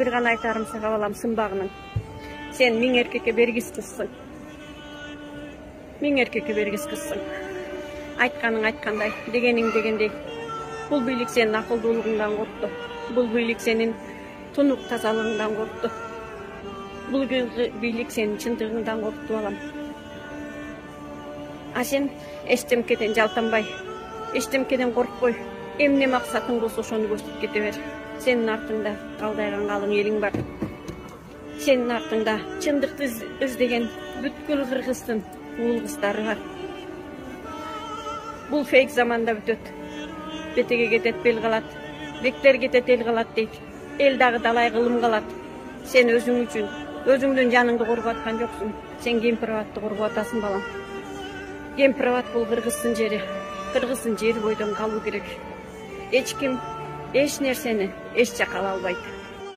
бир гана айтарым сага балам, сымбагының. Sen миң эркекке бергис кызсың. Миң эркекке бергис кызсың. Айтканың айткандай, дегениң дегендей. Бул бийлик сенин акылдуулугуңдан коркту. Бул бийлик сенин тунук тазалыгыңдан коркту. Бул бийлик сенин чындыгыңдан коркту балам. А сен эчтемкеден жалтанбай, эчтемкеден коркпой, эмне максатың болсо ошону көздөп кете бер. Сенин артыңда калдайган калың элиң бар. Сенин артыңда чындыкты издеген бүткүл кыргыздын уул кыздары бар. Бул фейк заманда бүтөт. Бетеге кетет бел калат, бектер кетет эл калат дейт. Эл дагы далай кылым калат. Сен өзүң үчүн, өзүңдүн жаныңды коргоп аткан жоксуң. Сен кемпирабатты коргоп атасың балам. Кемпирабат бул кыргыздын жери. Кыргыздын жери бойдон калуу керек. Эч ким эч нерсени эч жака ала албайт.